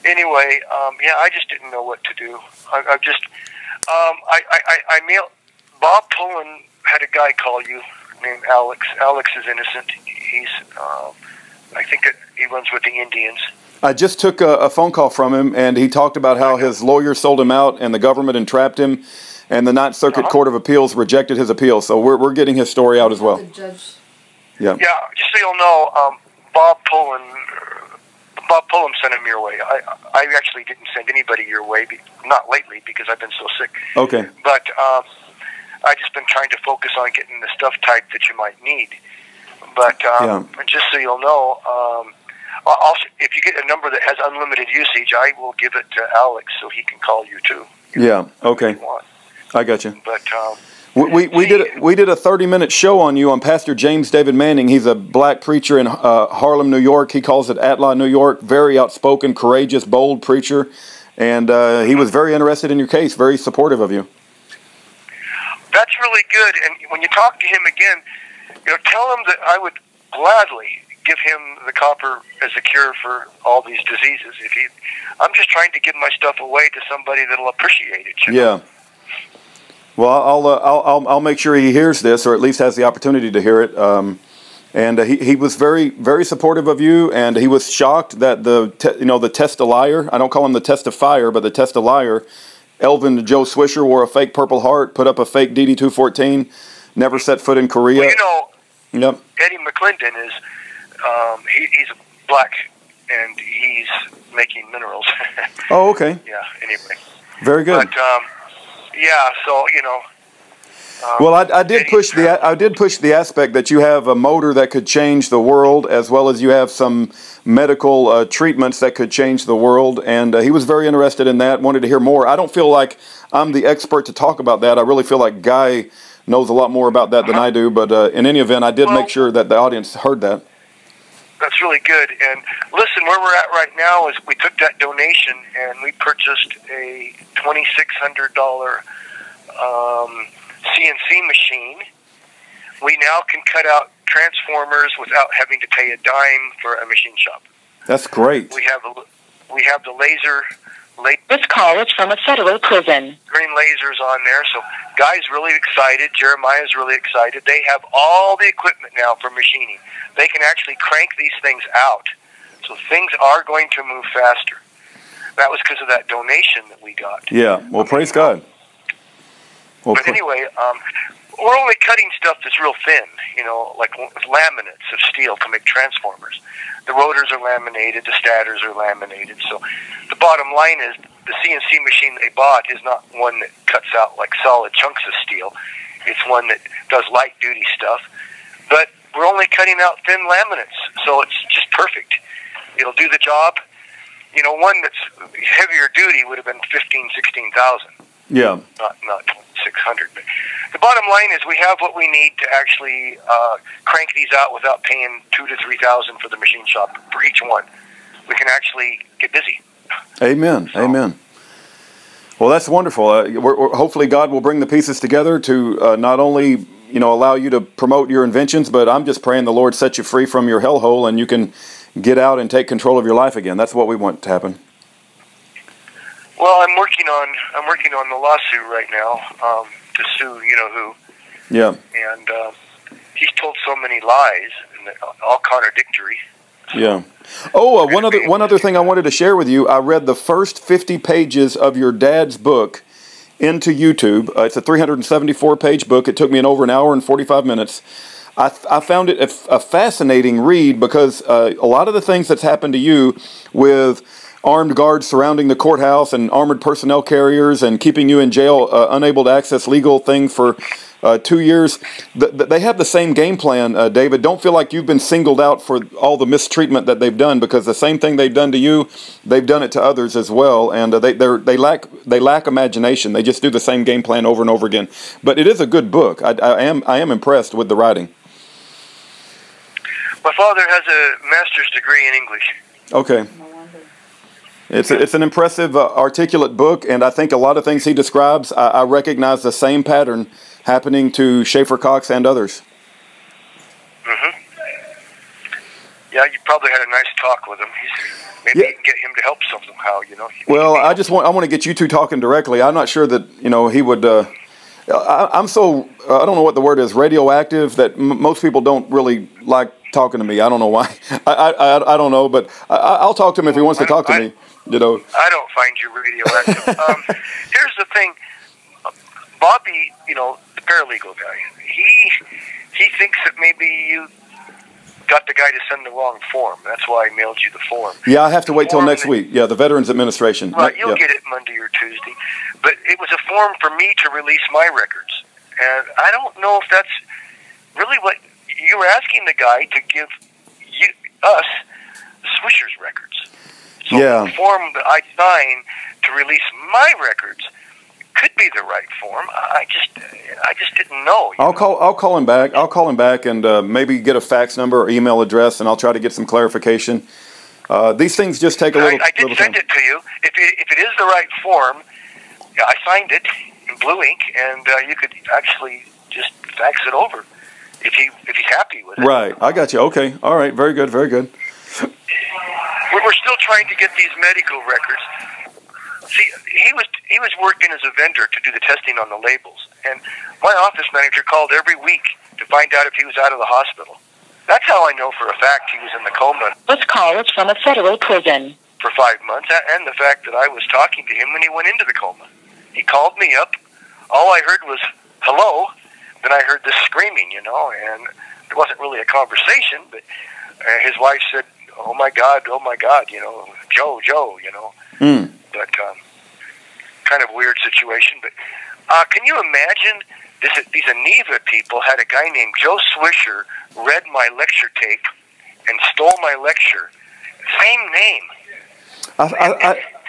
Anyway, yeah, I just didn't know what to do. I just, I mailed, Bob Pullen had a guy call you named Alex. Alex is innocent. He's, I think he runs with the Indians. I just took a phone call from him, and he talked about how his lawyer sold him out and the government entrapped him, and the Ninth Circuit Court of Appeals rejected his appeal. So we're getting his story out as well. The judge. Yeah. Yeah, just so you'll know, Bob Pullen sent him your way. I actually didn't send anybody your way, not lately, because I've been so sick. Okay. But I've just been trying to focus on getting the stuff typed that you might need. But just so you'll know, if you get a number that has unlimited usage, I will give it to Alex so he can call you too. Yeah. Okay. I got you. But we did a 30-minute show on you on Pastor James David Manning. He's a black preacher in Harlem, New York. He calls it Atla, New York. Very outspoken, courageous, bold preacher, and he was very interested in your case. Very supportive of you. That's really good. And when you talk to him again, tell him that I would gladly give him the copper as a cure for all these diseases. I'm just trying to give my stuff away to somebody that'll appreciate it. Yeah. Well, I'll make sure he hears this, or at least has the opportunity to hear it. And he was very, very supportive of you, and he was shocked that the test-a-liar, I don't call him the testifier, but the test-a-liar, Elvin Joe Swisher wore a fake Purple Heart, put up a fake DD-214, never set foot in Korea. Well, Eddie McClendon is, he's black, and he's making minerals. Oh, okay. Yeah, anyway. Very good. But, yeah, so, well, I did push the aspect that you have a motor that could change the world, as well as you have some medical treatments that could change the world, and he was very interested in that, wanted to hear more. I don't feel like I'm the expert to talk about that. I really feel like Guy knows a lot more about that than I do, but in any event, I did make sure that the audience heard that. That's really good. And listen, where we're at right now is we took that donation and we purchased a $2,600 CNC machine. We now can cut out transformers without having to pay a dime for a machine shop. That's great. We have the laser. This call is from a federal prison. Green lasers on there, so Guy's really excited. Jeremiah's really excited. They have all the equipment now for machining. They can actually crank these things out, so things are going to move faster. That was because of that donation that we got. Yeah, well, praise God. Well, but anyway, we're only cutting stuff that's real thin, like laminates of steel to make transformers. The rotors are laminated, the stators are laminated. So the bottom line is the CNC machine they bought is not one that cuts out like solid chunks of steel. It's one that does light-duty stuff. But we're only cutting out thin laminates, so it's just perfect. It'll do the job. One that's heavier duty would have been 16,000. Yeah. Not 600. But the bottom line is we have what we need to actually crank these out without paying $2,000 to $3,000 for the machine shop for each one. We can actually get busy. Amen. So. Amen. Well, that's wonderful. Hopefully God will bring the pieces together to not only allow you to promote your inventions, but I'm just praying the Lord set you free from your hellhole and you can get out and take control of your life again. That's what we want to happen. Well, I'm working on the lawsuit right now to sue who. Yeah. And he's told so many lies, and all contradictory. Yeah. Oh, one other thing I wanted to share with you. I read the first 50 pages of your dad's book into YouTube. It's a 374-page book. It took me over an hour and 45 minutes. I found it a fascinating read because a lot of the things that's happened to you with armed guards surrounding the courthouse and armored personnel carriers and keeping you in jail, unable to access legal things for 2 years. They have the same game plan, David. Don't feel like you've been singled out for all the mistreatment that they've done, because the same thing they've done to you, they've done it to others as well. And they lack imagination. They just do the same game plan over and over again. But it is a good book. I am impressed with the writing. My father has a master's degree in English. Okay. It's an impressive, articulate book, and I think a lot of things he describes, I recognize the same pattern happening to Schaefer Cox and others. Mm-hmm. Yeah, you probably had a nice talk with him. Maybe you can get him to help somehow, you know. Well, I want to get you two talking directly. I'm not sure that, you know, he would, I'm so, I don't know what the word is, radioactive, that most people don't really like talking to me. I don't know why. I don't know, but I'll talk to him if he wants to talk to me, you know. I don't find you radioactive. Here's the thing. Bobby, you know, the paralegal guy, he thinks that maybe you got the guy to send the wrong form. That's why I mailed you the form. Yeah, I have to wait till next week. Yeah, the Veterans Administration. Right, you'll get it Monday or Tuesday. But it was a form for me to release my records. And I don't know if that's really what you were asking the guy to give us Swisher's records. So the form that I signed to release my records could be the right form. I just didn't know. I'll call him back. I'll call him back and maybe get a fax number or email address, and I'll try to get some clarification. These things just take a little. I did send it to you. If it is the right form, I signed it in blue ink, and you could actually just fax it over if he's happy with it. Right. I got you. Okay. All right. Very good. Very good. We're still trying to get these medical records. See, he was working as a vendor to do the testing on the labels, and my office manager called every week to find out if he was out of the hospital. That's how I know for a fact he was in the coma. This call is from a federal prison. For 5 months, and the fact that I was talking to him when he went into the coma. He called me up. All I heard was, hello. Then I heard this screaming, you know, and it wasn't really a conversation, but his wife said, oh my God, you know, Joe, you know. But kind of weird situation. But can you imagine these Aneva people had a guy named Joe Swisher read my lecture tape and stole my lecture. Same name.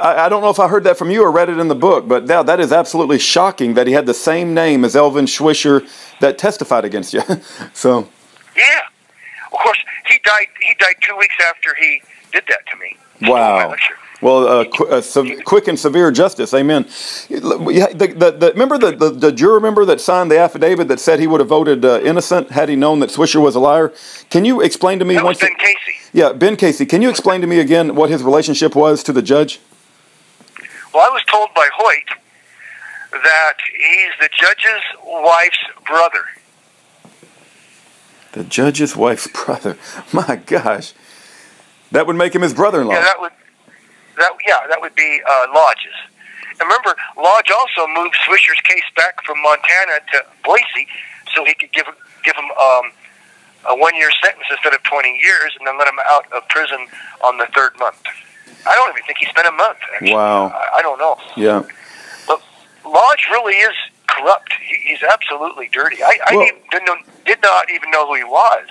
I don't know if I heard that from you or read it in the book, but that is absolutely shocking that he had the same name as Elvin Swisher that testified against you. So. Yeah. Of course, he died 2 weeks after he did that to me. Wow. Well, quick and severe justice. Amen. Remember the juror member that signed the affidavit that said he would have voted innocent had he known that Swisher was a liar? Can you explain to me? That was Ben Casey. Yeah, Ben Casey. Can you explain to me again what his relationship was to the judge? Well, I was told by Hoyt that he's the judge's wife's brother. The judge's wife's brother. My gosh. That would make him his brother-in-law. Yeah, that would be Lodge's. And remember, Lodge also moved Swisher's case back from Montana to Boise so he could give him a 1-year sentence instead of 20 years and then let him out of prison on the 3rd month. I don't even think he spent a month, actually. Wow. I don't know. Yeah. But Lodge really is corrupt. He's absolutely dirty. I did not even know who he was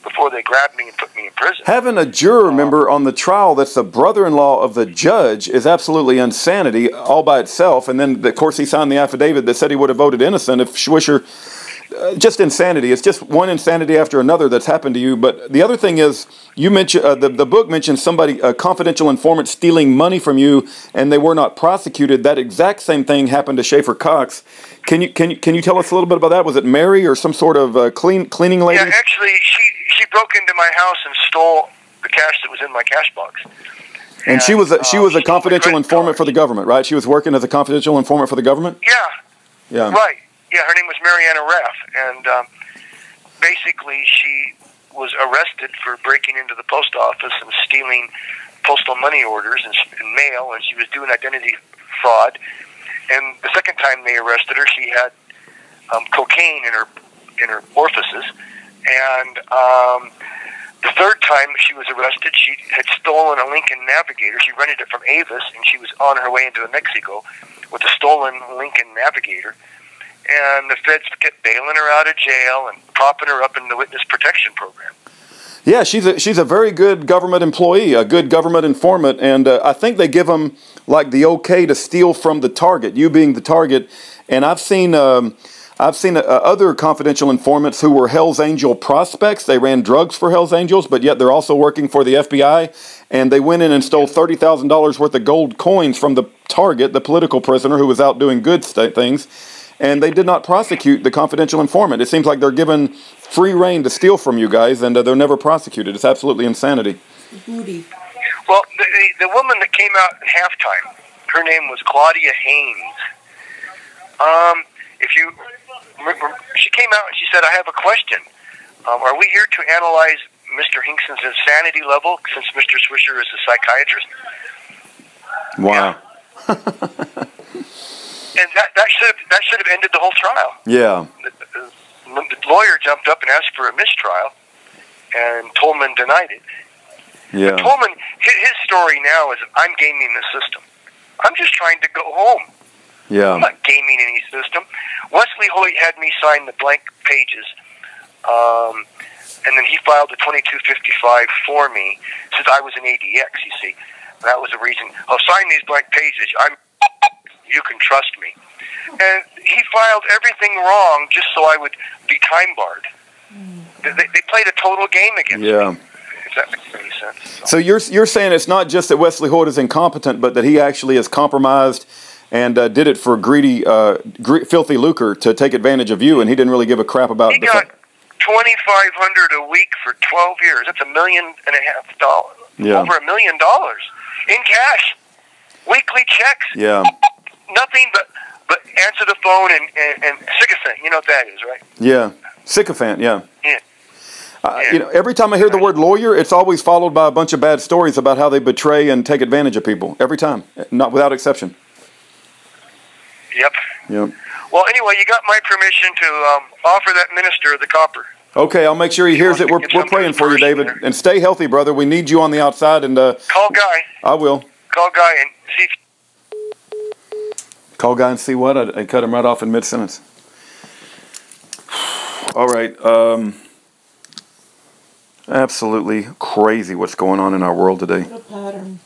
before they grabbed me and put me in prison. Having a juror member on the trial that's the brother-in-law of the judge is absolutely insanity all by itself. And then, of course, he signed the affidavit that said he would have voted innocent if Swisher... just insanity. It's just one insanity after another that's happened to you. But the other thing is, you mentioned the book mentions somebody, a confidential informant, stealing money from you, and they were not prosecuted. That exact same thing happened to Schaefer Cox. Can you tell us a little bit about that? Was it Mary or some sort of cleaning lady? Yeah, actually, she broke into my house and stole the cash that was in my cash box. And she was a confidential informant for the government, right? She was working as a confidential informant for the government. Yeah. Right. Yeah, her name was Mariana Raff, and basically she was arrested for breaking into the post office and stealing postal money orders and mail, and she was doing identity fraud. And the second time they arrested her, she had cocaine in her orifices, and the third time she was arrested, she had stolen a Lincoln Navigator. She rented it from Avis, and she was on her way into Mexico with a stolen Lincoln Navigator. And the feds kept bailing her out of jail and propping her up in the witness protection program. Yeah, she's a very good government employee, a good government informant, and I think they give them like the okay to steal from the target. You being the target, and I've seen other confidential informants who were Hell's Angel prospects. They ran drugs for Hell's Angels, but yet they're also working for the FBI, and they went in and stole $30,000 worth of gold coins from the target, the political prisoner who was out doing good things. And they did not prosecute the confidential informant. It seems like they're given free rein to steal from you guys, and they're never prosecuted. It's absolutely insanity. Well, Well, the woman that came out at halftime, her name was Claudia Haynes. If you remember, she came out and she said, "I have a question. Are we here to analyze Mr. Hinkson's insanity level since Mr. Swisher is a psychiatrist?" Wow. Yeah. And that should have ended the whole trial. Yeah. The lawyer jumped up and asked for a mistrial, and Tolman denied it. Yeah. But Tolman, his story now is, "I'm gaming the system. I'm just trying to go home. Yeah. I'm not gaming any system." Wesley Hoyt had me sign the blank pages, and then he filed the 2255 for me since I was an ADX, you see. That was the reason. "I'll sign these blank pages. You can trust me." And he filed everything wrong just so I would be time barred. They played a total game against me. If that makes any sense. So you're saying it's not just that Wesley Hoyt is incompetent, but that he actually is compromised and did it for greedy, filthy lucre to take advantage of you, and he didn't really give a crap about. He got $2,500 a week for 12 years. That's $1.5 million. Yeah. Over $1 million in cash, weekly checks. Yeah. Nothing but answer the phone and sycophant. You know what that is, right? Yeah. Sycophant. Yeah. Yeah. You know, every time I hear the word lawyer, it's always followed by a bunch of bad stories about how they betray and take advantage of people. Every time, not without exception. Yep. Yep. Well, anyway, you got my permission to offer that minister the copper. Okay, I'll make sure he hears it. We're praying for you, David. There. And stay healthy, brother. We need you on the outside. And call Guy. I will. Call Guy and see. Call Guy and see what? I cut him right off in mid-sentence. All right. Absolutely crazy what's going on in our world today. What a pattern.